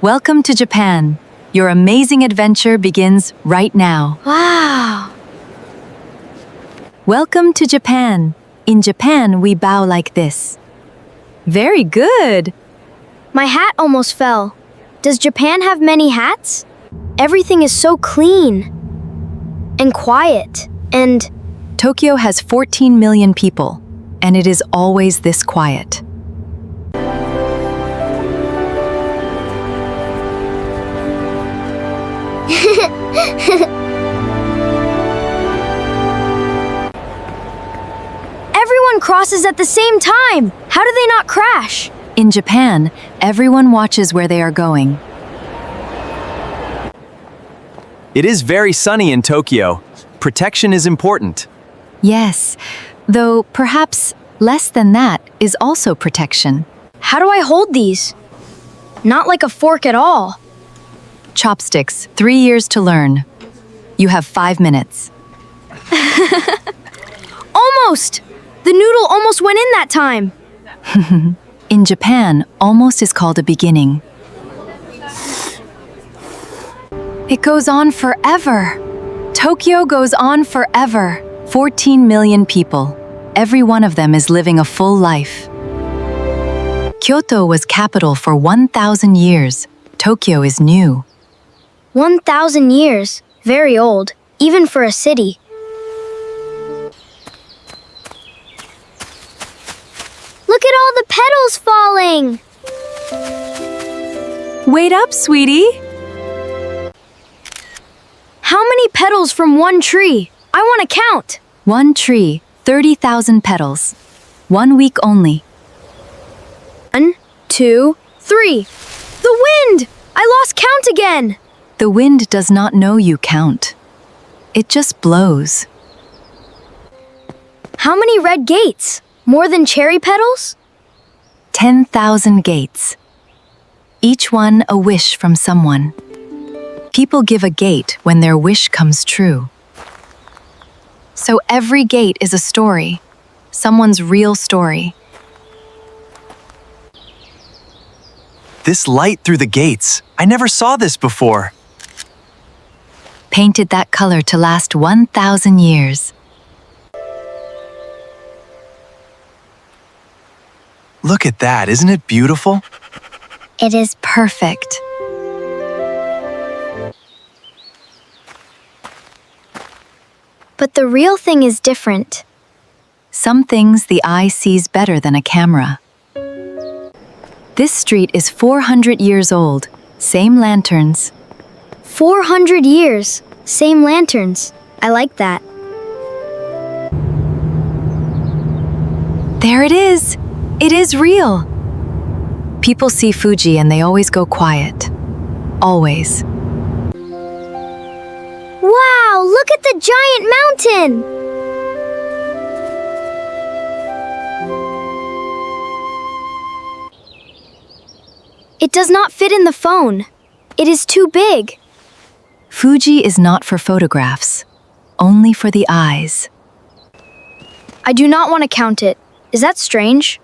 Welcome to Japan. Your amazing adventure begins right now. Wow! Welcome to Japan. In Japan, we bow like this. Very good. My hat almost fell. Does Japan have many hats? Everything is so clean and quiet and... Tokyo has 14 million people, and it is always this quiet. Everyone crosses at the same time. How do they not crash? In Japan, everyone watches where they are going. It is very sunny in Tokyo. Protection is important. Yes, though perhaps less than that is also protection. How do I hold these? Not like a fork at all. Chopsticks, 3 years to learn. You have 5 minutes. Almost! The noodle almost went in that time. In Japan, almost is called a beginning. It goes on forever. Tokyo goes on forever. 14 million people. Every one of them is living a full life. Kyoto was capital for 1,000 years. Tokyo is new. 1,000 years. Very old, even for a city. Look at all the petals falling! Wait up, sweetie. How many petals from one tree? I want to count. One tree, 30,000 petals. 1 week only. 1, 2, 3. The wind! I lost count again! The wind does not know you count. It just blows. How many red gates? More than cherry petals? 10,000 gates. Each one a wish from someone. People give a gate when their wish comes true. So every gate is a story, someone's real story. This light through the gates. I never saw this before. Painted that color to last 1,000 years. Look at that, isn't it beautiful? It is perfect. But the real thing is different. Some things the eye sees better than a camera. This street is 400 years old. Same lanterns. 400 years. Same lanterns. I like that. There it is. It is real. People see Fuji and they always go quiet. Always. Wow, look at the giant mountain! It does not fit in the phone. It is too big. Fuji is not for photographs, only for the eyes. I do not want to count it. Is that strange?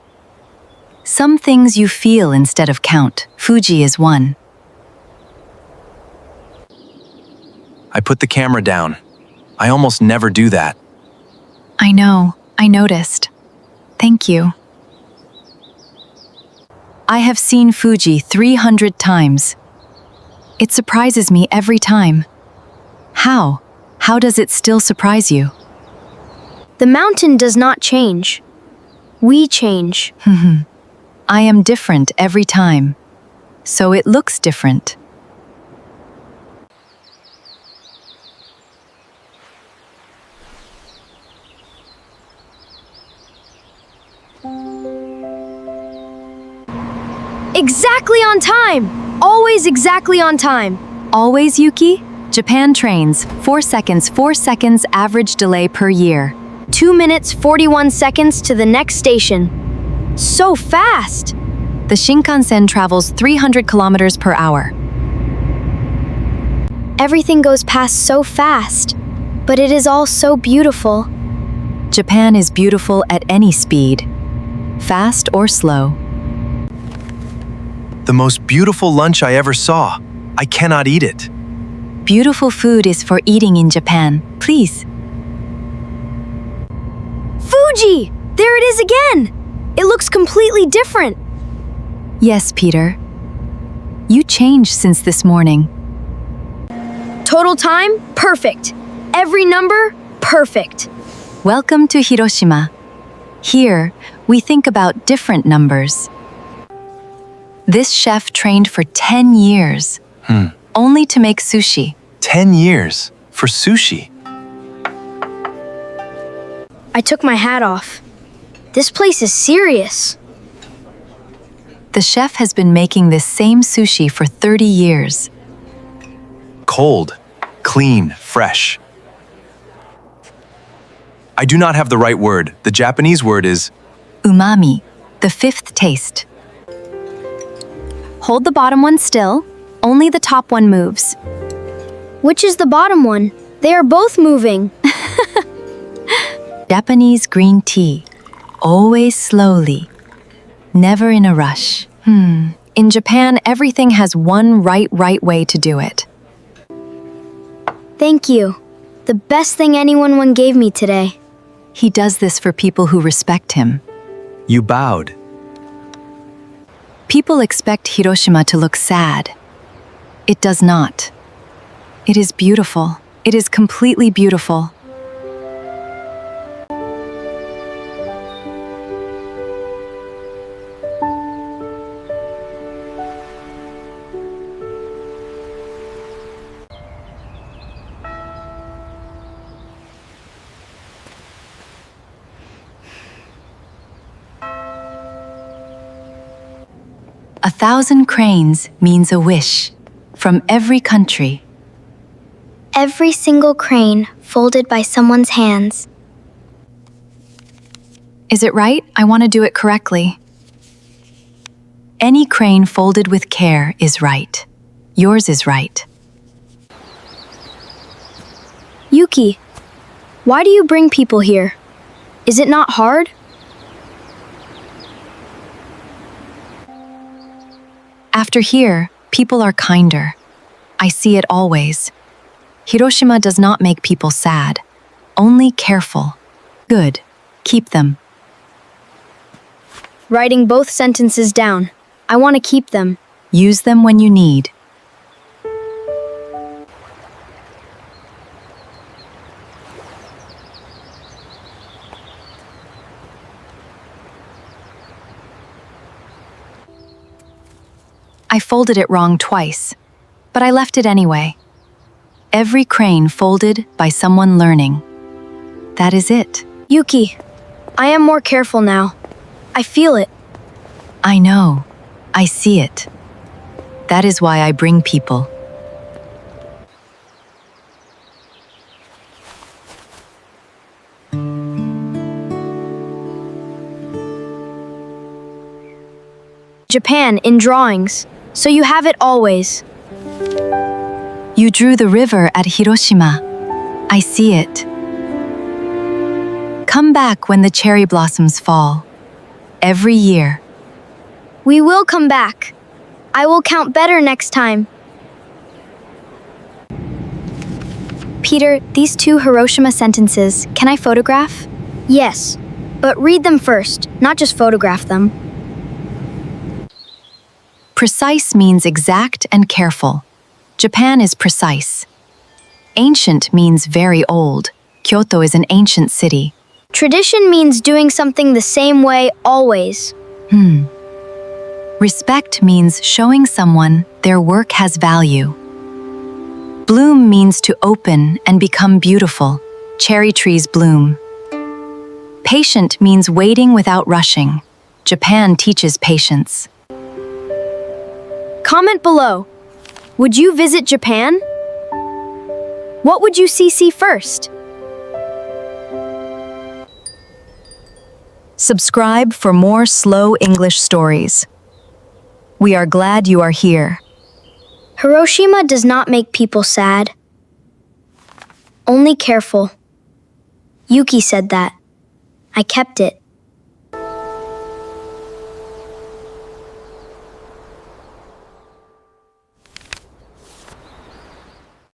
Some things you feel instead of count. Fuji is one. I put the camera down. I almost never do that. I know, I noticed. Thank you. I have seen Fuji 300 times. It surprises me every time. How? How does it still surprise you? The mountain does not change. We change. I am different every time, so it looks different. Exactly on time! Always exactly on time. Always, Yuki? Japan trains, 4 seconds average delay per year. 2 minutes, 41 seconds to the next station. So fast! The Shinkansen travels 300 kilometers per hour. Everything goes past so fast, but it is all so beautiful. Japan is beautiful at any speed, fast or slow. The most beautiful lunch I ever saw. I cannot eat it. Beautiful food is for eating in Japan. Please. Fuji! There it is again! It looks completely different. Yes, Peter. You changed since this morning. Total time, perfect. Every number, perfect. Welcome to Hiroshima. Here, we think about different numbers. This chef trained for 10 years, only to make sushi. 10 years for sushi. I took my hat off. This place is serious. The chef has been making this same sushi for 30 years. Cold, clean, fresh. I do not have the right word. The Japanese word is Umami, the fifth taste. Hold the bottom one still. Only the top one moves. Which is the bottom one? They are both moving. Japanese green tea. Always slowly. Never in a rush. In Japan, everything has one right way to do it. Thank you. The best thing anyone gave me today. He does this for people who respect him. you bowed. People expect Hiroshima to look sad. It does not. It is beautiful. It is completely beautiful. A 1,000 cranes means a wish from every country. Every single crane folded by someone's hands. Is it right? I want to do it correctly. Any crane folded with care is right. Yours is right. Yuki, why do you bring people here? Is it not hard? After here, people are kinder. I see it always. Hiroshima does not make people sad, only careful. Good. Keep them. Writing both sentences down. I want to keep them. Use them when you need. I folded it wrong twice, but I left it anyway. Every crane folded by someone learning. That is it. Yuki, I am more careful now. I feel it. I know. I see it. That is why I bring people. Japan in drawings, so you have it always. You drew the river at Hiroshima. I see it. Come back when the cherry blossoms fall. Every year. We will come back. I will count better next time. Peter, these 2 Hiroshima sentences, can I photograph? Yes, but read them first, not just photograph them. Precise means exact and careful. Japan is precise. Ancient means very old. Kyoto is an ancient city. Tradition means doing something the same way always. Respect means showing someone their work has value. Bloom means to open and become beautiful. Cherry trees bloom. Patient means waiting without rushing. Japan teaches patience. Comment below. Would you visit Japan? What would you see first? Subscribe for more slow English stories. We are glad you are here. Hiroshima does not make people sad. Only careful. Yuki said that. I kept it.